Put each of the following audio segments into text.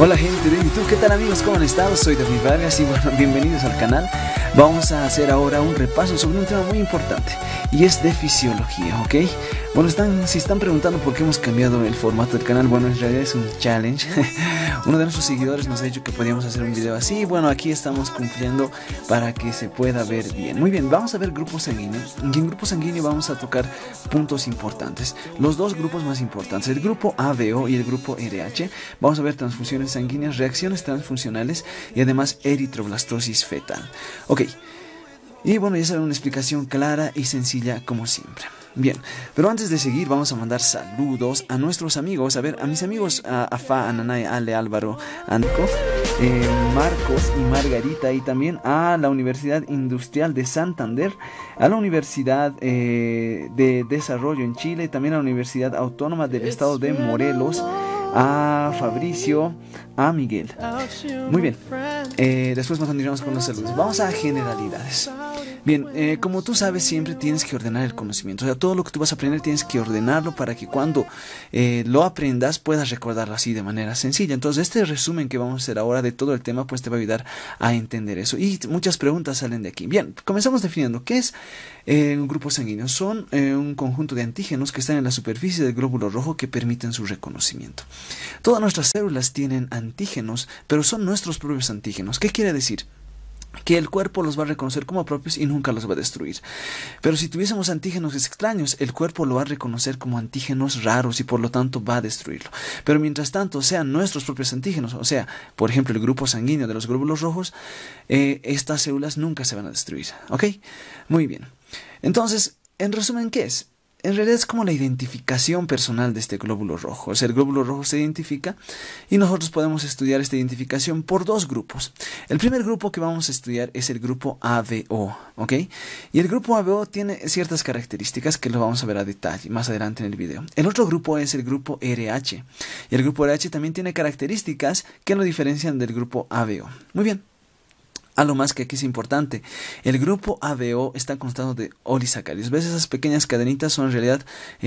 Hola gente de YouTube, ¿qué tal amigos? ¿Cómo han estado? Soy David Vargas y bueno, bienvenidos al canal. Vamos a hacer ahora un repaso sobre un tema muy importante y es de fisiología, ¿ok? Bueno, si están preguntando por qué hemos cambiado el formato del canal, bueno, en realidad es un challenge. Uno de nuestros seguidores nos ha dicho que podíamos hacer un video así y bueno, aquí estamos cumpliendo para que se pueda ver bien. Muy bien, vamos a ver grupos sanguíneos y en grupo sanguíneo vamos a tocar puntos importantes. Los dos grupos más importantes, el grupo ABO y el grupo RH. Vamos a ver transfusiones sanguíneas, reacciones transfuncionales y además eritroblastosis fetal. Ok, y bueno, ya saben, una explicación clara y sencilla como siempre. Bien, pero antes de seguir vamos a mandar saludos a nuestros amigos, a ver, a mis amigos, a Fa, Ananay, Ale, Álvaro, Anco, Marcos y Margarita, y también a la Universidad Industrial de Santander, a la Universidad de Desarrollo en Chile, también a la Universidad Autónoma del Estado de Morelos, a Fabricio, a Miguel. Muy bien, después nos continuamos con los saludos. Vamos a generalidades. Bien, como tú sabes, siempre tienes que ordenar el conocimiento. O sea, todo lo que tú vas a aprender tienes que ordenarlo para que cuando lo aprendas puedas recordarlo así de manera sencilla. Entonces, este resumen que vamos a hacer ahora de todo el tema pues te va a ayudar a entender eso. Y muchas preguntas salen de aquí. Bien, comenzamos definiendo qué es un grupo sanguíneo. Son un conjunto de antígenos que están en la superficie del glóbulo rojo que permiten su reconocimiento. Todas nuestras células tienen antígenos, pero son nuestros propios antígenos. ¿Qué quiere decir? Que el cuerpo los va a reconocer como propios y nunca los va a destruir. Pero si tuviésemos antígenos extraños, el cuerpo lo va a reconocer como antígenos raros y por lo tanto va a destruirlo. Pero mientras tanto sean nuestros propios antígenos, o sea, por ejemplo el grupo sanguíneo de los glóbulos rojos, estas células nunca se van a destruir. ¿Ok? Muy bien. Entonces, en resumen, ¿qué es? En realidad es como la identificación personal de este glóbulo rojo. O sea, el glóbulo rojo se identifica y nosotros podemos estudiar esta identificación por dos grupos. El primer grupo que vamos a estudiar es el grupo ABO, ¿ok? Y el grupo ABO tiene ciertas características que lo vamos a ver a detalle más adelante en el video. El otro grupo es el grupo RH. Y el grupo RH también tiene características que lo diferencian del grupo ABO. Muy bien. Algo más que aquí es importante, el grupo ABO está constado de oligosacáridos. ¿Ves? Esas pequeñas cadenitas son en realidad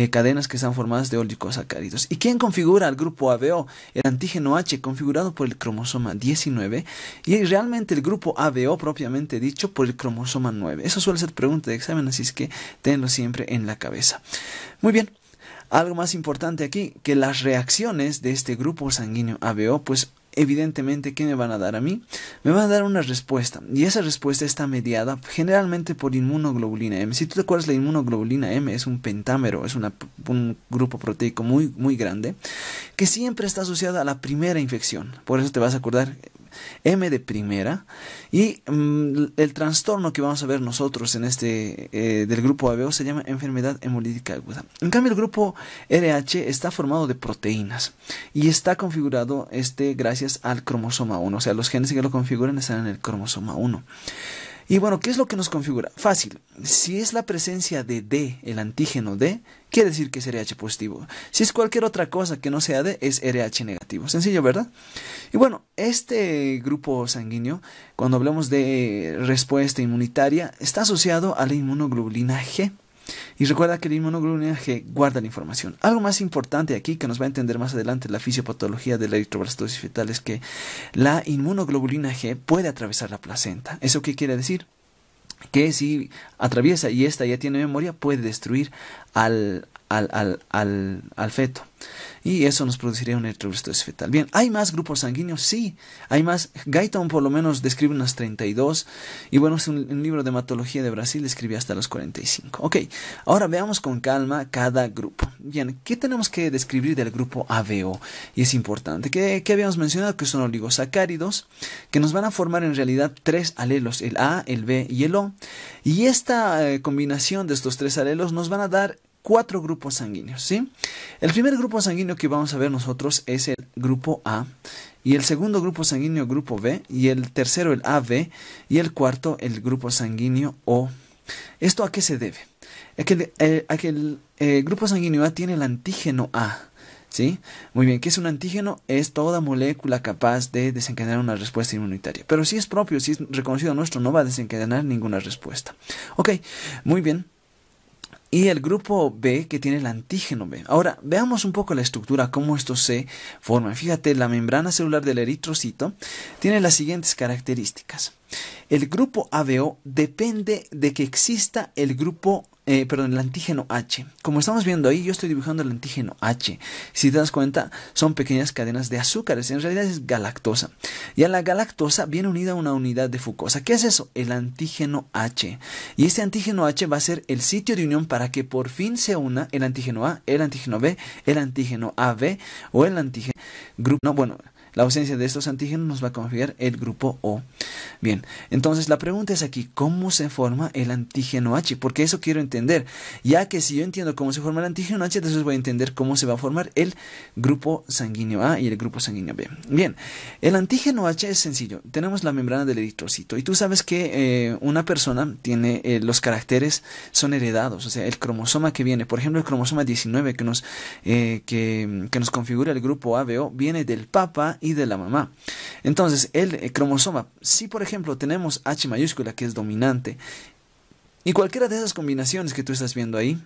cadenas que están formadas de oligosacáridos. ¿Y quién configura al grupo ABO? El antígeno H configurado por el cromosoma 19 y realmente el grupo ABO propiamente dicho por el cromosoma 9. Eso suele ser pregunta de examen, así es que tenlo siempre en la cabeza. Muy bien. Algo más importante aquí, que las reacciones de este grupo sanguíneo ABO, pues evidentemente, ¿qué me van a dar a mí? Me van a dar una respuesta y esa respuesta está mediada generalmente por inmunoglobulina M. Si tú te acuerdas, la inmunoglobulina M es un pentámero, es un grupo proteico muy grande que siempre está asociado a la primera infección. Por eso te vas a acordar M de primera y el trastorno que vamos a ver nosotros en del grupo ABO se llama enfermedad hemolítica aguda. En cambio el grupo RH está formado de proteínas y está configurado gracias al cromosoma 1, o sea, los genes que lo configuran están en el cromosoma 1. Y bueno, ¿qué es lo que nos configura? Fácil. Si es la presencia de D, el antígeno D, quiere decir que es RH positivo. Si es cualquier otra cosa que no sea D, es RH negativo. Sencillo, ¿verdad? Y bueno, este grupo sanguíneo, cuando hablamos de respuesta inmunitaria, está asociado a la inmunoglobulina G. Y recuerda que la inmunoglobulina G guarda la información. Algo más importante aquí que nos va a entender más adelante la fisiopatología de la eritroblastosis fetal es que la inmunoglobulina G puede atravesar la placenta. ¿Eso qué quiere decir? Que si atraviesa y esta ya tiene memoria, puede destruir al feto. Y eso nos produciría una eritroblastosis fetal. Bien, ¿hay más grupos sanguíneos? Sí, hay más. Guyton por lo menos describe unas 32. Y bueno, es un libro de hematología de Brasil, describe hasta los 45. Ok, ahora veamos con calma cada grupo. Bien, ¿qué tenemos que describir del grupo ABO? Y es importante. ¿Qué habíamos mencionado? Que son oligosacáridos, que nos van a formar en realidad tres alelos, el A, el B y el O. Y esta combinación de estos tres alelos nos van a dar 4 grupos sanguíneos, ¿sí? El primer grupo sanguíneo que vamos a ver nosotros es el grupo A, y el segundo grupo sanguíneo grupo B, y el tercero el AB, y el cuarto el grupo sanguíneo O. ¿Esto a qué se debe? A que el grupo sanguíneo A tiene el antígeno A, ¿sí? Muy bien, ¿qué es un antígeno? Es toda molécula capaz de desencadenar una respuesta inmunitaria. Pero si es propio, si es reconocido nuestro, no va a desencadenar ninguna respuesta. Ok, muy bien. y el grupo B que tiene el antígeno B. Ahora, veamos un poco la estructura, cómo esto se forma. Fíjate, la membrana celular del eritrocito tiene las siguientes características. El grupo ABO depende de que exista el grupo, el antígeno H. Como estamos viendo ahí, yo estoy dibujando el antígeno H. Si te das cuenta, son pequeñas cadenas de azúcares. En realidad es galactosa. Y a la galactosa viene unida una unidad de fucosa. ¿Qué es eso? El antígeno H. Y este antígeno H va a ser el sitio de unión para que por fin se una el antígeno A, el antígeno B, el antígeno AB o el antígeno grupo. No, bueno. La ausencia de estos antígenos nos va a configurar el grupo O. Bien, entonces la pregunta es aquí, ¿cómo se forma el antígeno H? Porque eso quiero entender. Ya que si yo entiendo cómo se forma el antígeno H, entonces voy a entender cómo se va a formar el grupo sanguíneo A y el grupo sanguíneo B. Bien, el antígeno H es sencillo. Tenemos la membrana del eritrocito. Y tú sabes que una persona tiene los caracteres son heredados. O sea, el cromosoma que viene, por ejemplo, el cromosoma 19 que nos configura el grupo ABO, viene del papá y de la mamá. Entonces, el cromosoma, si por ejemplo tenemos H mayúscula que es dominante, y cualquiera de esas combinaciones que tú estás viendo ahí,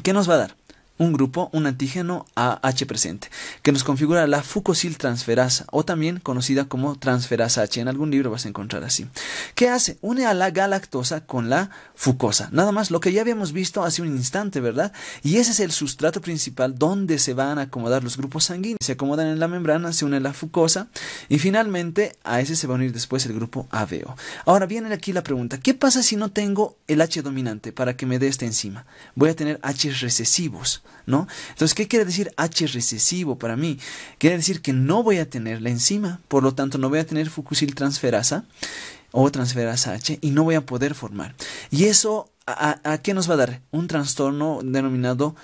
¿qué nos va a dar? Un grupo, un antígeno AH presente, que nos configura la fucosiltransferasa, o también conocida como transferasa H. En algún libro vas a encontrar así. ¿Qué hace? Une a la galactosa con la fucosa. Nada más lo que ya habíamos visto hace un instante, ¿verdad? Y ese es el sustrato principal donde se van a acomodar los grupos sanguíneos. Se acomodan en la membrana, se une la fucosa y finalmente a ese se va a unir después el grupo ABO. Ahora viene aquí la pregunta, ¿qué pasa si no tengo el H dominante para que me dé esta enzima? Voy a tener H recesivos, ¿no? Entonces, ¿qué quiere decir H recesivo para mí? Quiere decir que no voy a tener la enzima, por lo tanto no voy a tener fucosiltransferasa o transferasa H y no voy a poder formar. Y eso, ¿a qué nos va a dar? Un trastorno denominado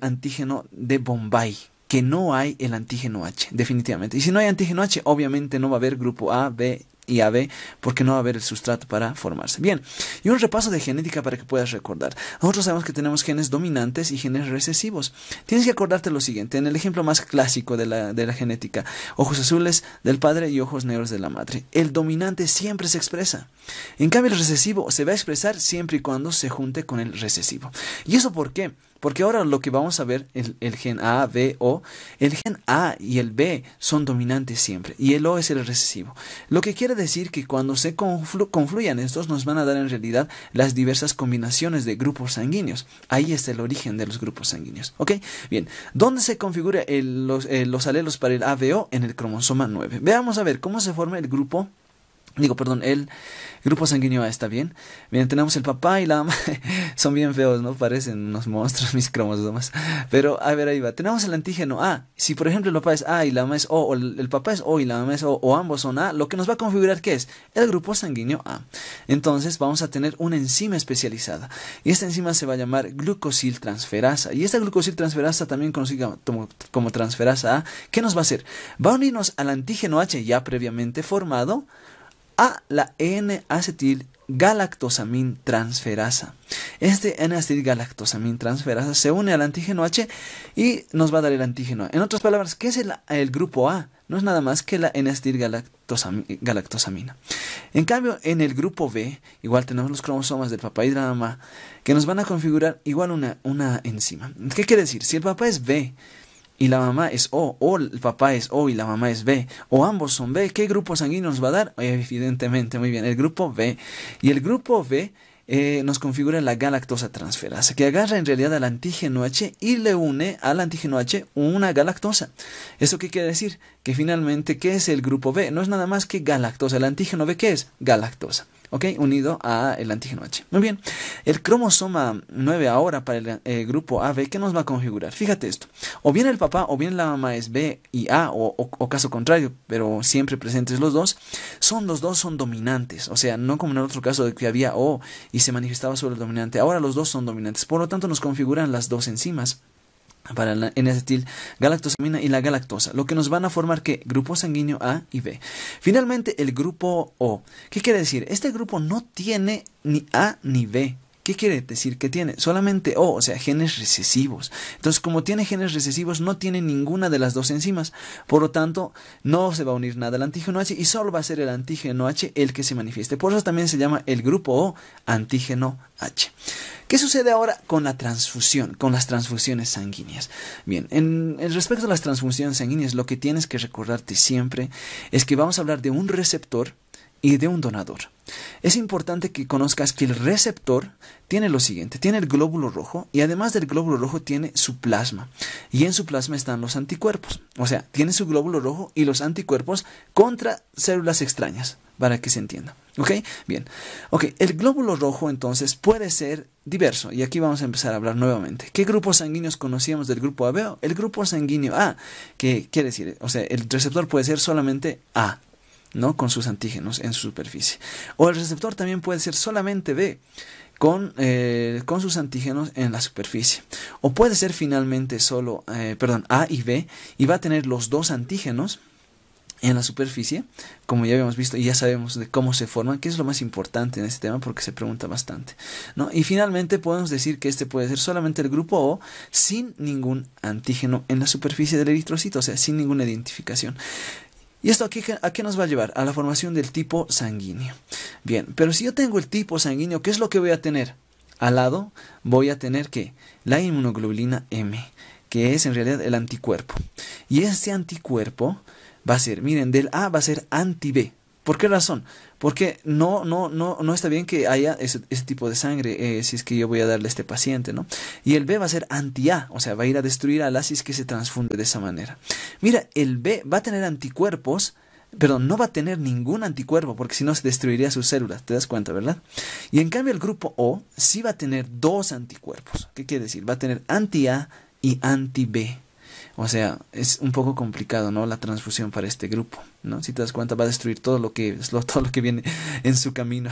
antígeno de Bombay, que no hay el antígeno H, definitivamente. Y si no hay antígeno H, obviamente no va a haber grupo A, B y AB, porque no va a haber el sustrato para formarse. Bien, y un repaso de genética para que puedas recordar. Nosotros sabemos que tenemos genes dominantes y genes recesivos. Tienes que acordarte lo siguiente, en el ejemplo más clásico de la genética, ojos azules del padre y ojos negros de la madre. El dominante siempre se expresa. En cambio, el recesivo se va a expresar siempre y cuando se junte con el recesivo. ¿Y eso por qué? Porque ahora lo que vamos a ver, el gen A, B, O, el gen A y el B son dominantes siempre y el O es el recesivo. Lo que quiere decir que cuando se confluyan estos nos van a dar en realidad las diversas combinaciones de grupos sanguíneos. Ahí está el origen de los grupos sanguíneos. ¿Ok? Bien, ¿dónde se configura los alelos para el ABO? En el cromosoma 9. Veamos a ver cómo se forma el grupo. El grupo sanguíneo A, ¿está bien? Bien, tenemos el papá y la mamá. Son bien feos, ¿no? Parecen unos monstruos mis cromosomas. Pero, a ver, ahí va. Tenemos el antígeno A. Si, por ejemplo, el papá es A y la mamá es O, o el papá es O y la mamá es O, o ambos son A, lo que nos va a configurar, ¿qué es? El grupo sanguíneo A. Entonces, vamos a tener una enzima especializada. Y esta enzima se va a llamar glucosiltransferasa. Y esta glucosiltransferasa, también conocida como transferasa A, ¿qué nos va a hacer? Va a unirnos al antígeno H ya previamente formado a la N-acetilgalactosamintransferasa. Este N-acetilgalactosamintransferasa se une al antígeno H y nos va a dar el antígeno A. En otras palabras, ¿qué es el grupo A? No es nada más que la N-acetilgalactosamina. En cambio, en el grupo B, igual tenemos los cromosomas del papá y de la mamá que nos van a configurar igual una enzima. ¿Qué quiere decir? Si el papá es B y la mamá es o el papá es O y la mamá es B, o ambos son B, ¿qué grupo sanguíneo nos va a dar? Evidentemente, muy bien, el grupo B. Y el grupo B nos configura la galactosa transferasa, que agarra en realidad al antígeno H y le une al antígeno H una galactosa. ¿Eso qué quiere decir? Que finalmente, ¿qué es el grupo B? No es nada más que galactosa. ¿El antígeno B qué es? Galactosa. ¿Ok? Unido al antígeno H. Muy bien. El cromosoma 9 ahora para el grupo AB, ¿qué nos va a configurar? Fíjate esto. O bien el papá o bien la mamá es B y A, o caso contrario, pero siempre presentes los dos son dominantes. O sea, no como en el otro caso de que había O y se manifestaba solo el dominante. Ahora los dos son dominantes. Por lo tanto, nos configuran las dos enzimas para la N-acetilgalactosamina y la galactosa, lo que nos van a formar que grupo sanguíneo A y B. Finalmente, el grupo O. ¿Qué quiere decir? Este grupo no tiene ni A ni B. ¿Qué quiere decir? Que tiene solamente O, o sea, genes recesivos. Entonces, como tiene genes recesivos, no tiene ninguna de las dos enzimas. Por lo tanto, no se va a unir nada al antígeno H y solo va a ser el antígeno H el que se manifieste. Por eso también se llama el grupo O antígeno H. ¿Qué sucede ahora con la transfusión, con las transfusiones sanguíneas? Bien, en respecto a las transfusiones sanguíneas, lo que tienes que recordarte siempre es que vamos a hablar de un receptor y de un donador. Es importante que conozcas que el receptor tiene lo siguiente, tiene el glóbulo rojo y además del glóbulo rojo tiene su plasma. Y en su plasma están los anticuerpos. O sea, tiene su glóbulo rojo y los anticuerpos contra células extrañas, para que se entienda. ¿Ok? Bien. Ok, el glóbulo rojo entonces puede ser diverso. Y aquí vamos a empezar a hablar nuevamente. ¿Qué grupos sanguíneos conocíamos del grupo AB? El grupo sanguíneo A, que quiere decir, o sea, el receptor puede ser solamente A, ¿no? Con sus antígenos en su superficie. O el receptor también puede ser solamente B, con sus antígenos en la superficie. O puede ser finalmente solo, A y B, y va a tener los dos antígenos en la superficie, como ya habíamos visto y ya sabemos de cómo se forman, que es lo más importante en este tema porque se pregunta bastante, ¿no? Y finalmente podemos decir que este puede ser solamente el grupo O sin ningún antígeno en la superficie del eritrocito, o sea, sin ninguna identificación. ¿Y esto a qué nos va a llevar? A la formación del tipo sanguíneo. Bien, pero si yo tengo el tipo sanguíneo, ¿qué es lo que voy a tener? Al lado voy a tener ¿qué? La inmunoglobulina M, que es en realidad el anticuerpo. Y este anticuerpo va a ser, miren, del A va a ser anti-B. ¿Por qué razón? Porque no está bien que haya ese tipo de sangre si es que yo voy a darle a este paciente, ¿no? Y el B va a ser anti-A, o sea, va a ir a destruir al A si es que se transfunde de esa manera. Mira, el B va a tener anticuerpos, perdón, no va a tener ningún anticuerpo porque si no se destruiría sus células, ¿te das cuenta, verdad? Y en cambio el grupo O sí va a tener dos anticuerpos. ¿Qué quiere decir? Va a tener anti-A y anti-B. O sea, es un poco complicado, ¿no? La transfusión para este grupo, ¿no? Si te das cuenta, va a destruir todo lo que viene en su camino.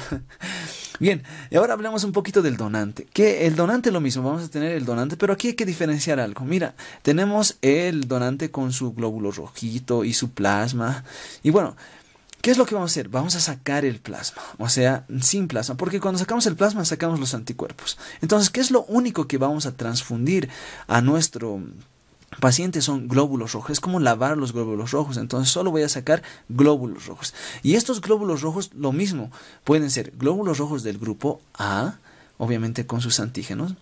Bien, y ahora hablamos un poquito del donante. Que el donante es lo mismo, vamos a tener el donante, pero aquí hay que diferenciar algo. Mira, tenemos el donante con su glóbulo rojito y su plasma. Y bueno, ¿qué es lo que vamos a hacer? Vamos a sacar el plasma, o sea, sin plasma, porque cuando sacamos el plasma sacamos los anticuerpos. Entonces, ¿qué es lo único que vamos a transfundir a nuestro pacientes? Son glóbulos rojos, es como lavar los glóbulos rojos, entonces solo voy a sacar glóbulos rojos. Y estos glóbulos rojos, lo mismo, pueden ser glóbulos rojos del grupo A, obviamente con sus antígenos,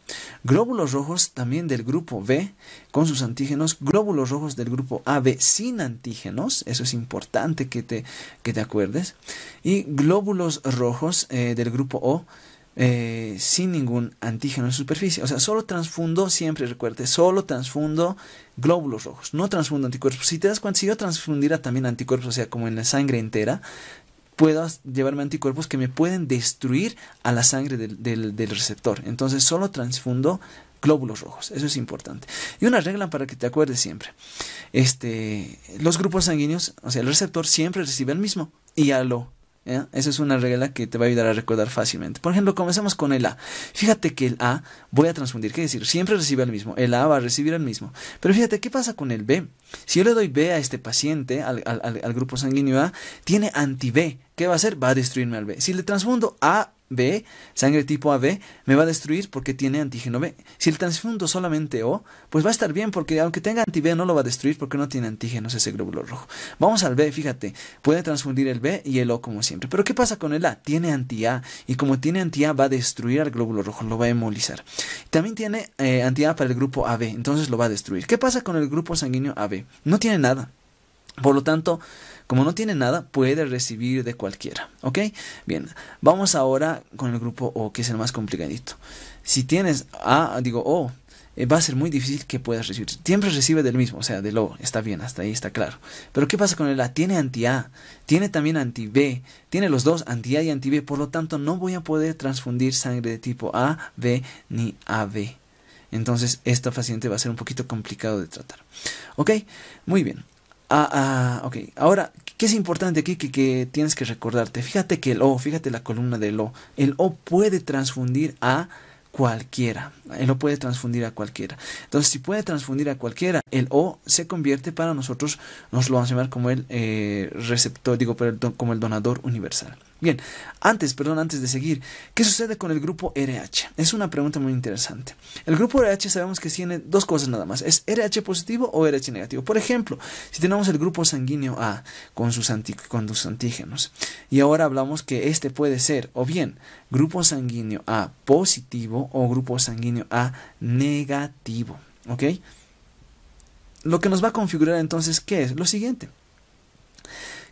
glóbulos rojos también del grupo B, con sus antígenos, glóbulos rojos del grupo AB sin antígenos, eso es importante que te acuerdes, y glóbulos rojos del grupo O, sin ningún antígeno en su superficie. O sea, solo transfundo, siempre recuerde, solo transfundo glóbulos rojos, no transfundo anticuerpos. Si te das cuenta, si yo transfundiera también anticuerpos, o sea, como en la sangre entera, puedo llevarme anticuerpos que me pueden destruir a la sangre del receptor. Entonces, solo transfundo glóbulos rojos, eso es importante. Y una regla para que te acuerdes siempre. Los grupos sanguíneos, o sea, el receptor siempre recibe el mismo y a lo ¿ya? Esa es una regla que te va a ayudar a recordar fácilmente. Por ejemplo, comencemos con el A. Fíjate que el A voy a transfundir, ¿qué decir? Siempre recibe el mismo. El A va a recibir el mismo. Pero fíjate, ¿qué pasa con el B? Si yo le doy B a este paciente, al grupo sanguíneo A, tiene anti-B. ¿Qué va a hacer? Va a destruirme al B. Si le transfundo A, B, sangre tipo AB, me va a destruir porque tiene antígeno B. Si le transfundo solamente O, pues va a estar bien porque aunque tenga anti-B no lo va a destruir porque no tiene antígenos ese glóbulo rojo. Vamos al B, fíjate, puede transfundir el B y el O como siempre. Pero ¿qué pasa con el A? Tiene anti-A y como tiene anti-A va a destruir al glóbulo rojo, lo va a hemolizar. También tiene anti-A para el grupo AB, entonces lo va a destruir. ¿Qué pasa con el grupo sanguíneo AB? No tiene nada. Por lo tanto, como no tiene nada, puede recibir de cualquiera. ¿Ok? Bien, vamos ahora con el grupo O, que es el más complicadito. Si tienes O, va a ser muy difícil que puedas recibir. Siempre recibe del mismo, o sea, del O. Está bien, hasta ahí está claro. Pero ¿qué pasa con el A? Tiene anti-A, tiene también anti-B, tiene los dos, anti-A y anti-B. Por lo tanto, no voy a poder transfundir sangre de tipo A, B ni AB. Entonces, esta paciente va a ser un poquito complicado de tratar. ¿Ok? Muy bien. Ok. Ahora, ¿qué es importante aquí que tienes que recordarte? Fíjate que fíjate la columna del O. El O puede transfundir a cualquiera. Él lo puede transfundir a cualquiera. Entonces, si puede transfundir a cualquiera, el O se convierte para nosotros, nos lo vamos a llamar como el receptor, como el donador universal. Bien, antes de seguir, ¿qué sucede con el grupo RH? Es una pregunta muy interesante. El grupo RH sabemos que tiene dos cosas nada más. ¿Es RH positivo o RH negativo? Por ejemplo, si tenemos el grupo sanguíneo A con sus antígenos, y ahora hablamos que este puede ser o bien grupo sanguíneo A positivo o grupo sanguíneo A negativo. ¿Ok? Lo que nos va a configurar entonces, ¿qué es? Lo siguiente,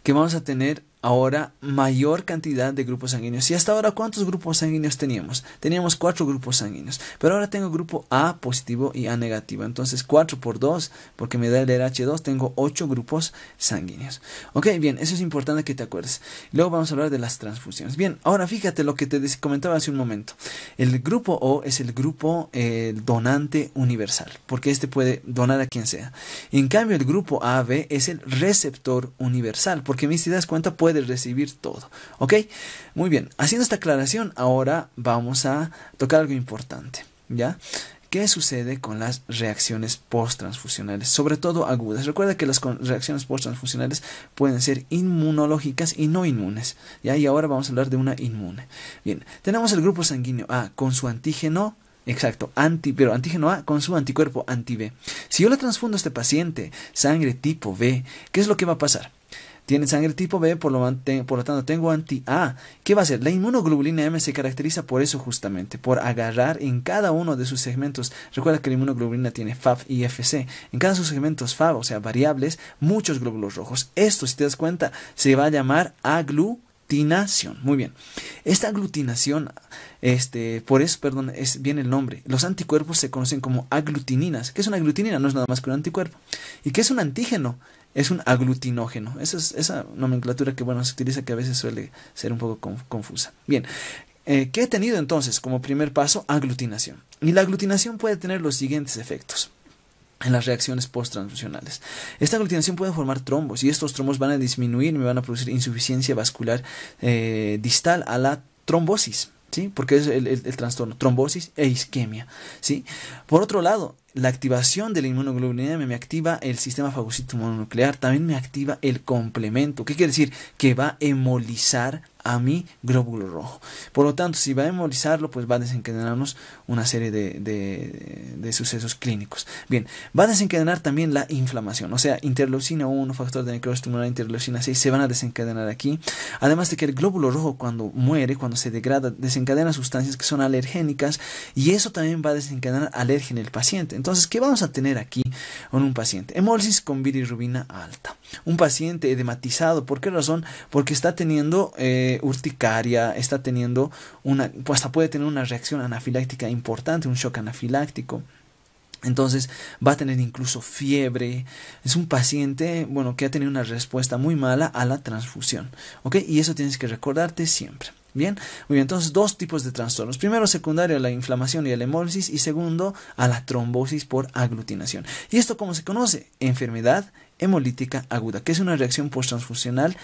que vamos a tener ahora mayor cantidad de grupos sanguíneos. Y hasta ahora, ¿cuántos grupos sanguíneos teníamos? Teníamos 4 grupos sanguíneos, pero ahora tengo grupo A positivo y A negativo. Entonces 4 por 2, porque me da el RH2, tengo 8 grupos sanguíneos. Ok, bien, eso es importante que te acuerdes. Luego vamos a hablar de las transfusiones. Bien, ahora fíjate lo que te comentaba hace un momento. El grupo O es el grupo donante universal, porque este puede donar a quien sea. En cambio, el grupo AB es el receptor universal, porque si te das cuenta puede recibir todo. ¿Ok? Muy bien. Haciendo esta aclaración, ahora vamos a tocar algo importante. ¿Ya? ¿Qué sucede con las reacciones post-transfusionales? Sobre todo agudas. Recuerda que las reacciones post-transfusionales pueden ser inmunológicas y no inmunes. ¿Ya? Y ahora vamos a hablar de una inmune. Bien. Tenemos el grupo sanguíneo A con su antígeno. Exacto, pero antígeno A con su anticuerpo anti-B. Si yo le transfundo a este paciente sangre tipo B, ¿qué es lo que va a pasar? Tiene sangre tipo B, por lo tanto tengo anti-A. ¿Qué va a hacer? La inmunoglobulina M se caracteriza por eso justamente, por agarrar en cada uno de sus segmentos. Recuerda que la inmunoglobulina tiene Fab y FC. En cada de sus segmentos Fab, o sea, variables, muchos glóbulos rojos. Esto, si te das cuenta, se va a llamar aglutinación. Muy bien. Esta aglutinación, por eso, viene el nombre. Los anticuerpos se conocen como aglutininas. ¿Qué es una aglutinina? No es nada más que un anticuerpo. ¿Y qué es un antígeno? Es un aglutinógeno. Esa nomenclatura que se utiliza, que a veces suele ser un poco confusa. Bien, ¿qué he tenido entonces como primer paso? Aglutinación. Y la aglutinación puede tener los siguientes efectos en las reacciones post-transfusionales. Esta aglutinación puede formar trombos, y estos trombos van a disminuir y me van a producir insuficiencia vascular distal a la trombosis. ¿Sí? Porque es el trastorno, trombosis e isquemia. ¿Sí? Por otro lado, la activación de la inmunoglobulina M me activa el sistema fagocítico mononuclear, también me activa el complemento. ¿Qué quiere decir? Que va a hemolizar a mi glóbulo rojo. Por lo tanto, si va a hemolizarlo, pues va a desencadenarnos una serie de sucesos clínicos. Bien, va a desencadenar también la inflamación, o sea, interleucina 1, factor de necrosis tumoral, interleucina 6, se van a desencadenar aquí. Además de que el glóbulo rojo, cuando muere, cuando se degrada, desencadena sustancias que son alergénicas, y eso también va a desencadenar alergia en el paciente. Entonces, ¿qué vamos a tener aquí con un paciente? Hemólisis con bilirrubina alta. Un paciente edematizado, ¿por qué razón? Porque está teniendo urticaria, está teniendo hasta puede tener una reacción anafiláctica importante, un shock anafiláctico. Entonces va a tener incluso fiebre. Es un paciente, que ha tenido una respuesta muy mala a la transfusión. ¿Ok? Y eso tienes que recordarte siempre. Bien, muy bien, entonces 2 tipos de trastornos. Primero, secundario a la inflamación y a la hemólisis, y segundo, a la trombosis por aglutinación. ¿Y esto cómo se conoce? Enfermedad hemolítica aguda, que es una reacción posttransfusional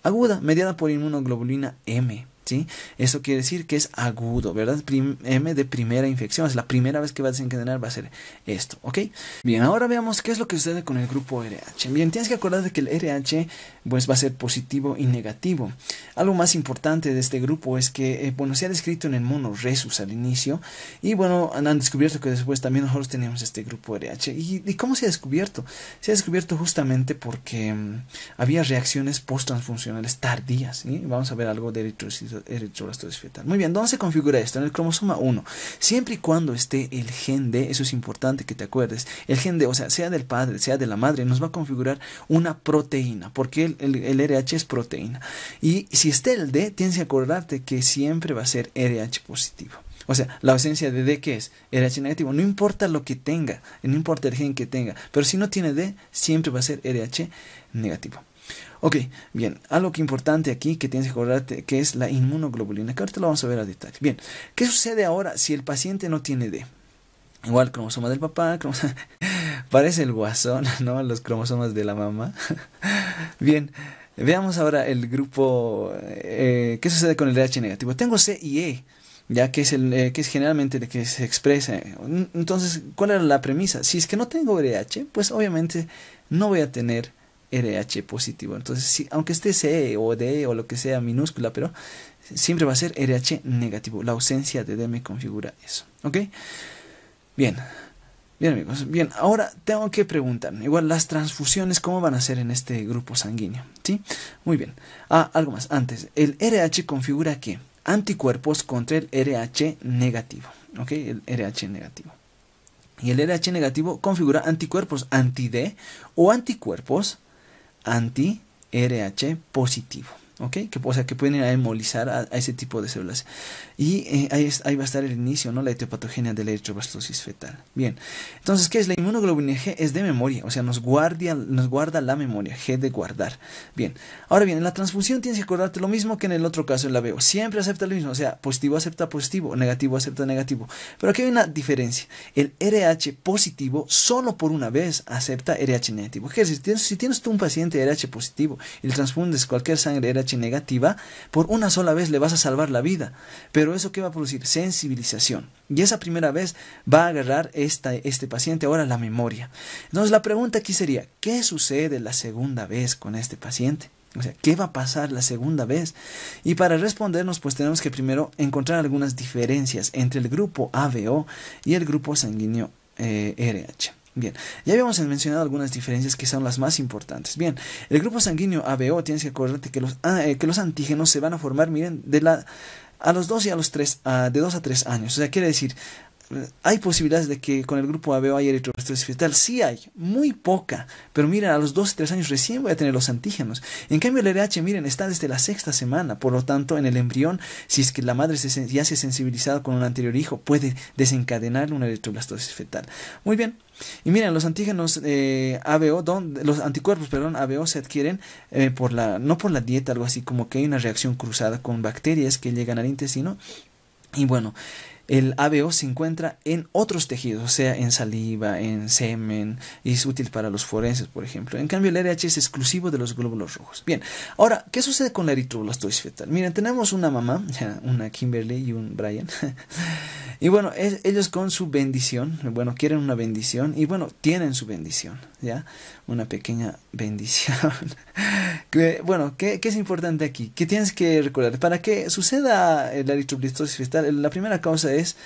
aguda mediada por inmunoglobulina M. ¿Sí? Eso quiere decir que es agudo, ¿verdad? M de primera infección, es la primera vez que va a desencadenar, va a ser esto, ¿ok? Bien, ahora veamos qué es lo que sucede con el grupo RH. Bien, tienes que acordarte que el RH va a ser positivo y negativo. Algo más importante de este grupo es que, se ha descrito en el mono Rhesus al inicio, y han descubierto que después también nosotros tenemos este grupo RH. ¿Y cómo se ha descubierto? Se ha descubierto justamente había reacciones post-transfuncionales tardías, ¿sí? Vamos a ver algo de eritroblastosis fetal. Muy bien, ¿dónde se configura esto? En el cromosoma 1. Siempre y cuando esté el gen D, eso es importante que te acuerdes. El gen D, o sea del padre, sea de la madre, nos va a configurar una proteína, porque el RH es proteína. Y si está el D, tienes que acordarte que siempre va a ser RH positivo. O sea, la ausencia de D, ¿qué es? RH negativo. No importa lo que tenga, no importa el gen que tenga, pero si no tiene D, siempre va a ser RH negativo. Ok, bien, algo que importante aquí que tienes que acordarte, que es la inmunoglobulina, que ahorita lo vamos a ver a detalle. Bien, ¿qué sucede ahora si el paciente no tiene D? Igual, cromosoma del papá, parece el guasón, ¿no? Los cromosomas de la mamá. Bien, veamos ahora el grupo, ¿qué sucede con el RH negativo? Tengo C y E. ya que es generalmente el que se expresa. Entonces, ¿cuál era la premisa? Si es que no tengo RH, pues obviamente no voy a tener RH positivo. Entonces, aunque esté C o D o lo que sea minúscula, pero siempre va a ser RH negativo. La ausencia de D me configura eso. ¿Ok? Bien. Bien, amigos. Bien, ahora tengo que preguntar, igual las transfusiones, ¿cómo van a ser en este grupo sanguíneo? ¿Sí? Muy bien. Algo más. Antes, el RH configura ¿qué? Anticuerpos contra el RH negativo. ¿Ok? El RH negativo. Y el RH negativo configura anticuerpos anti-D o anticuerpos anti-RH positivo. ¿Ok? O sea, que pueden ir a embolizar a ese tipo de células. Y ahí va a estar el inicio, ¿no? La etiopatogenia de la eritroblastosis fetal. Bien. Entonces, ¿qué es? La inmunoglobulina G es de memoria. O sea, nos guarda la memoria. G de guardar. Bien. Ahora bien, en la transfusión tienes que acordarte lo mismo que en el otro caso, en la BO. Siempre acepta lo mismo. O sea, positivo acepta positivo, negativo acepta negativo. Pero aquí hay una diferencia. El RH positivo solo por una vez acepta RH negativo. ¿Qué es? Si tienes tú un paciente RH positivo y le transfundes cualquier sangre RH negativa, por una sola vez le vas a salvar la vida. Pero eso ¿qué va a producir? Sensibilización. Y esa primera vez va a agarrar este paciente ahora la memoria. Entonces la pregunta aquí sería, ¿qué sucede la segunda vez con este paciente? O sea, ¿qué va a pasar la segunda vez? Y para respondernos, pues tenemos que primero encontrar algunas diferencias entre el grupo ABO y el grupo sanguíneo RH. Bien, ya habíamos mencionado algunas diferencias que son las más importantes. Bien, el grupo sanguíneo ABO, tienes que acordarte que los antígenos se van a formar, miren, a los 2 y a los 3, de 2 a 3 años. O sea, quiere decir, hay posibilidades de que con el grupo ABO haya eritroblastosis fetal. Sí hay, muy poca. Pero miren, a los 2 y 3 años recién voy a tener los antígenos. En cambio, el RH, miren, está desde la 6ª semana. Por lo tanto, en el embrión, si es que la madre ya se ha sensibilizado con un anterior hijo, puede desencadenar una eritroblastosis fetal. Muy bien. Y miren, los antígenos ABO, los anticuerpos, perdón, ABO se adquieren no por la dieta, algo así como que hay una reacción cruzada con bacterias que llegan al intestino. Y bueno, el ABO se encuentra en otros tejidos, o sea, en saliva, en semen, y es útil para los forenses, por ejemplo. En cambio, el RH es exclusivo de los glóbulos rojos. Bien, ahora, ¿qué sucede con la eritroblastosis fetal? Miren, tenemos una mamá, una Kimberly y un Brian. Y bueno, ellos con su bendición, bueno, quieren una bendición y bueno, tienen su bendición, ¿ya? Una pequeña bendición. Bueno, ¿qué es importante aquí? ¿Qué tienes que recordar? Para que suceda la eritroblastosis fetal, la primera causa es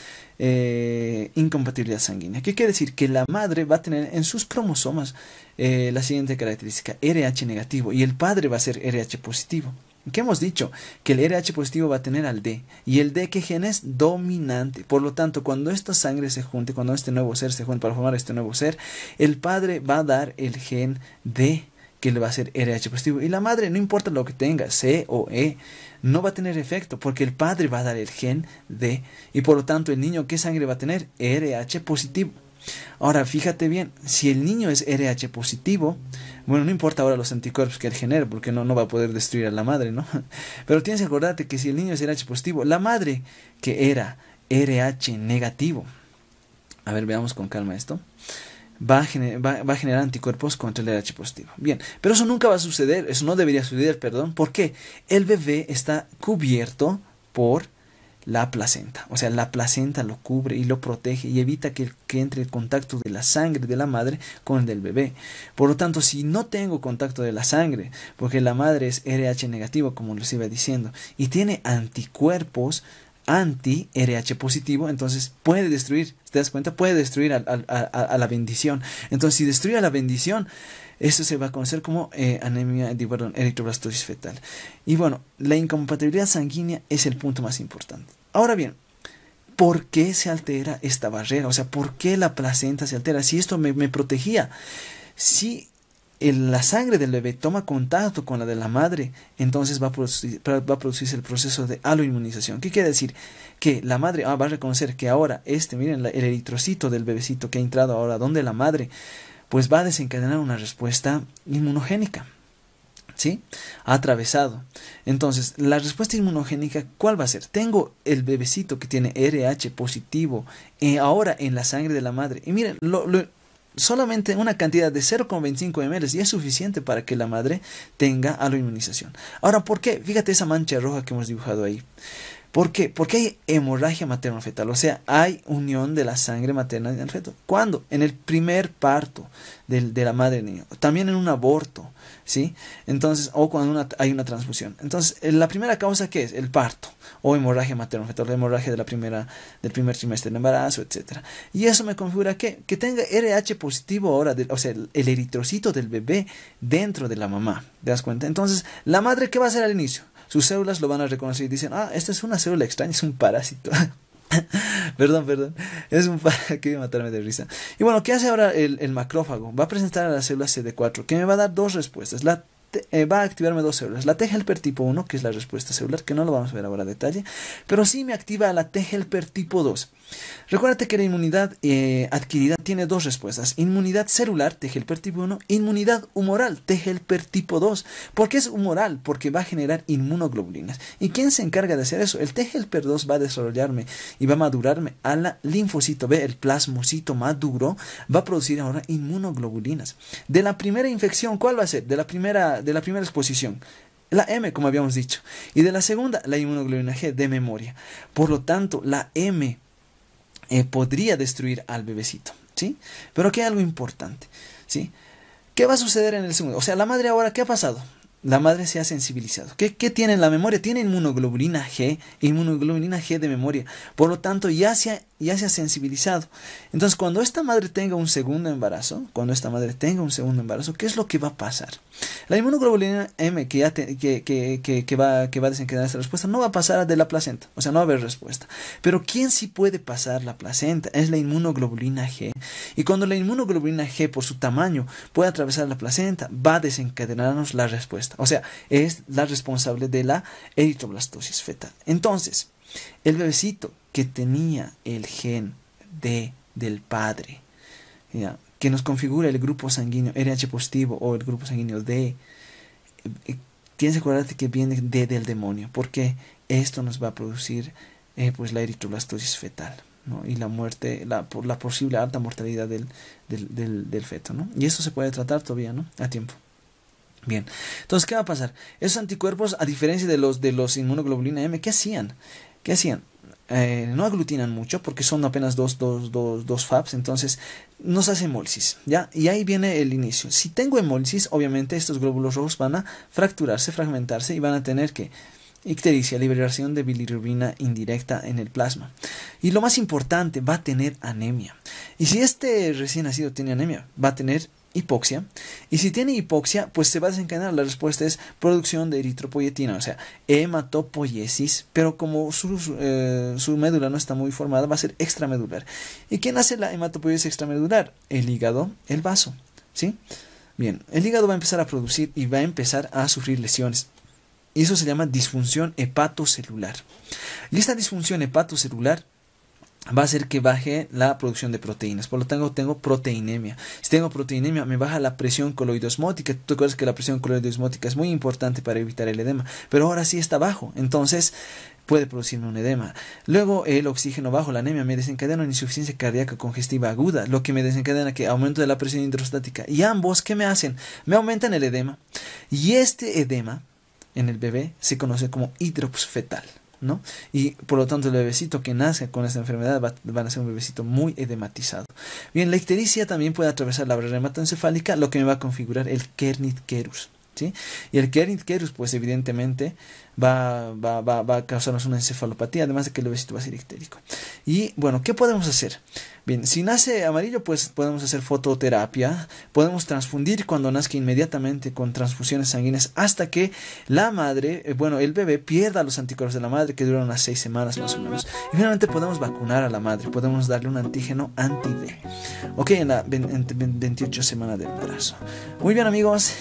incompatibilidad sanguínea. ¿Qué quiere decir? Que la madre va a tener en sus cromosomas la siguiente característica, RH negativo, y el padre va a ser RH positivo. ¿Qué hemos dicho? Que el RH positivo va a tener al D. ¿Y el D qué gen es? Dominante. Por lo tanto, cuando esta sangre se junte, cuando este nuevo ser se junte para formar este nuevo ser, el padre va a dar el gen D, que le va a ser RH positivo. Y la madre, no importa lo que tenga, C o E, no va a tener efecto, porque el padre va a dar el gen D. Y por lo tanto, el niño, ¿qué sangre va a tener? RH positivo. Ahora, fíjate bien, si el niño es RH positivo, bueno, no importa ahora los anticuerpos que él genere, porque no va a poder destruir a la madre, ¿no? Pero tienes que acordarte que si el niño es RH positivo, la madre que era RH negativo, a ver, veamos con calma esto, va a generar anticuerpos contra el RH positivo. Bien, pero eso nunca va a suceder, eso no debería suceder, perdón. ¿Por qué? El bebé está cubierto por la placenta, o sea, la placenta lo cubre y lo protege y evita que entre el contacto de la sangre de la madre con el del bebé. Por lo tanto, si no tengo contacto de la sangre, porque la madre es RH negativo, como les iba diciendo, y tiene anticuerpos anti-RH positivo, entonces puede destruir, ¿te das cuenta? Puede destruir a la bendición. Entonces, si destruye a la bendición, eso se va a conocer como eritroblastosis fetal. Y bueno, la incompatibilidad sanguínea es el punto más importante. Ahora bien, ¿por qué se altera esta barrera? O sea, ¿por qué la placenta se altera? Si esto me protegía, si la sangre del bebé toma contacto con la de la madre, entonces va a producirse el proceso de aloinmunización. ¿Qué quiere decir? Que la madre va a reconocer que ahora miren, el eritrocito del bebecito que ha entrado ahora donde la madre, pues va a desencadenar una respuesta inmunogénica, ¿sí? Ha atravesado. Entonces, la respuesta inmunogénica, ¿cuál va a ser? Tengo el bebecito que tiene RH positivo ahora en la sangre de la madre. Y miren, solamente una cantidad de 0,25 ml y es suficiente para que la madre tenga aloinmunización. Ahora, ¿por qué? Fíjate esa mancha roja que hemos dibujado ahí. ¿Por qué? Porque hay hemorragia materno-fetal, o sea, hay unión de la sangre materna en el feto. ¿Cuándo? En el primer parto de la madre del niño, también en un aborto, ¿sí? Entonces, o cuando hay una transfusión. Entonces, la primera causa, ¿qué es? El parto, o hemorragia materno-fetal, la hemorragia del primer trimestre del embarazo, etc. Y eso me configura que tenga RH positivo ahora, o sea, el eritrocito del bebé dentro de la mamá, ¿te das cuenta? Entonces, la madre, ¿qué va a hacer al inicio? Sus células lo van a reconocer y dicen, esta es una célula extraña, es un parásito. perdón, es un parásito, que matarme de risa. Y bueno, ¿qué hace ahora el macrófago? Va a presentar a la célula CD4, que me va a dar dos respuestas. Va a activarme dos células, la T helper tipo 1, que es la respuesta celular, que no lo vamos a ver ahora a detalle, pero sí me activa la T helper tipo 2. Recuérdate que la inmunidad adquirida tiene dos respuestas: inmunidad celular, T helper tipo 1, inmunidad humoral, T helper tipo 2. ¿Por qué es humoral? Porque va a generar inmunoglobulinas. ¿Y quién se encarga de hacer eso? El T helper 2 va a desarrollarme y va a madurarme a la linfocito B, el plasmocito maduro, va a producir ahora inmunoglobulinas. De la primera infección, ¿cuál va a ser? De la primera exposición, la M, como habíamos dicho, y de la segunda, la inmunoglobulina G de memoria. Por lo tanto, la M podría destruir al bebecito, ¿sí? Pero aquí hay algo importante, ¿sí? ¿Qué va a suceder en el segundo? O sea, la madre ahora, ¿qué ha pasado? La madre se ha sensibilizado. ¿Qué tiene en la memoria? Tiene inmunoglobulina G de memoria. Por lo tanto, ya se ha sensibilizado. Entonces, cuando esta madre tenga un segundo embarazo, ¿qué es lo que va a pasar? La inmunoglobulina M que va a desencadenar esta respuesta no va a pasar de la placenta, o sea, no va a haber respuesta. Pero ¿quién sí puede pasar la placenta? Es la inmunoglobulina G. Y cuando la inmunoglobulina G, por su tamaño, puede atravesar la placenta, va a desencadenarnos la respuesta. O sea, es la responsable de la eritroblastosis fetal. Entonces, el bebecito que tenía el gen del padre, ¿ya?, que nos configura el grupo sanguíneo RH positivo o el grupo sanguíneo D, tienes que acordarte que viene del demonio, porque esto nos va a producir pues la eritroblastosis fetal, ¿no? Y la muerte, la posible alta mortalidad del feto, ¿no? Y esto se puede tratar todavía, ¿no?, a tiempo. Bien, entonces, ¿qué va a pasar? Esos anticuerpos, a diferencia de los inmunoglobulina M, ¿qué hacían? No aglutinan mucho porque son apenas dos FABs, entonces nos hace hemólisis, ¿ya? Y ahí viene el inicio. Si tengo hemólisis, obviamente estos glóbulos rojos van a fragmentarse y van a tener que ictericia, liberación de bilirrubina indirecta en el plasma. Y lo más importante, va a tener anemia. Y si este recién nacido tiene anemia, va a tener hipoxia, y si tiene hipoxia, pues se va a desencadenar. La respuesta es producción de eritropoyetina, o sea, hematopoiesis, pero como su médula no está muy formada, va a ser extramedular. ¿Y quién hace la hematopoiesis extramedular? El hígado, el vaso, ¿sí? Bien, el hígado va a empezar a producir y va a empezar a sufrir lesiones. Y eso se llama disfunción hepatocelular. Y esta disfunción hepatocelular va a hacer que baje la producción de proteínas. Por lo tanto, tengo proteinemia. Si tengo proteinemia, me baja la presión coloidosmótica. Tú te acuerdas que la presión coloidosmótica es muy importante para evitar el edema, pero ahora sí está bajo. Entonces, puede producirme un edema. Luego, el oxígeno bajo, la anemia, me desencadena una insuficiencia cardíaca congestiva aguda, lo que me desencadena que aumento de la presión hidrostática. Y ambos, ¿qué me hacen? Me aumentan el edema. Y este edema en el bebé se conoce como hidrops fetal, ¿no? Y por lo tanto el bebecito que nace con esta enfermedad va a ser un bebecito muy edematizado. Bien, la ictericia también puede atravesar la barrera hematoencefálica, lo que me va a configurar el Kernicterus, ¿sí? Y el Kernicterus, pues evidentemente va a causarnos una encefalopatía, además de que el bebecito va a ser ictérico. Y bueno, ¿qué podemos hacer? Bien, si nace amarillo, pues podemos hacer fototerapia, podemos transfundir cuando nazca inmediatamente con transfusiones sanguíneas hasta que la madre, el bebé pierda los anticuerpos de la madre, que duran unas 6 semanas más o menos. Y finalmente podemos vacunar a la madre, podemos darle un antígeno anti-D, ok, en la 28 semana de embarazo. Muy bien, amigos.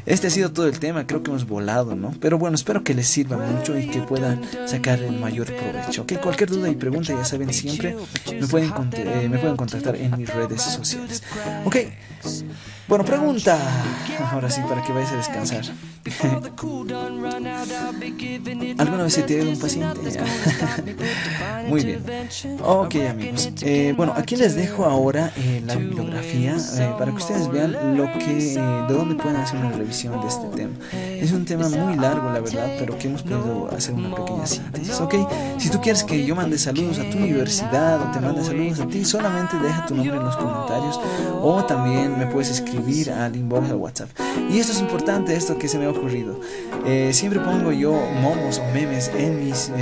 Este ha sido todo el tema, creo que hemos volado, ¿no? Pero bueno, espero que les sirva mucho y que puedan sacar el mayor provecho, ¿ok? Cualquier duda y pregunta, ya saben, siempre me pueden contactar en mis redes sociales, ¿ok? Bueno, pregunta. Ahora sí, para que vayas a descansar. ¿Alguna vez se te ha ido un paciente? Muy bien. Ok, amigos. Bueno, aquí les dejo ahora la bibliografía para que ustedes vean de dónde pueden hacer una revisión de este tema. Es un tema muy largo, la verdad, pero que hemos podido hacer una pequeña síntesis. Ok, si tú quieres que yo mande saludos a tu universidad o te mande saludos a ti, solamente deja tu nombre en los comentarios o también me puedes escribir al inbox al WhatsApp. Y esto es importante, esto que se me ha ocurrido. Siempre pongo yo momos o memes en mis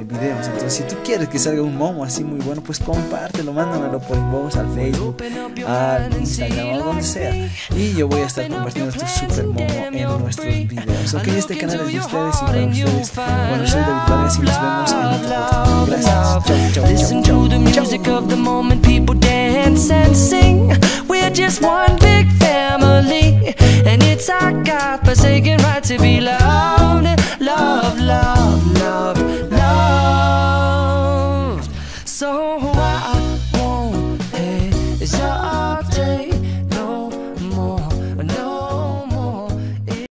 videos. Entonces, si tú quieres que salga un momo así muy bueno, pues compártelo, mándamelo por inbox, al Facebook, al Instagram o donde sea. Y yo voy a estar compartiendo tu super momo en nuestros videos. Ok, este canal es de ustedes y para ustedes. Bueno, soy David Vargas y nos vemos en otro podcast. Gracias. Chau, Listen to the music of the moment, people dance and sing. We're just one big family, and it's our God-forsaken right to be loved, love, love, love, love. So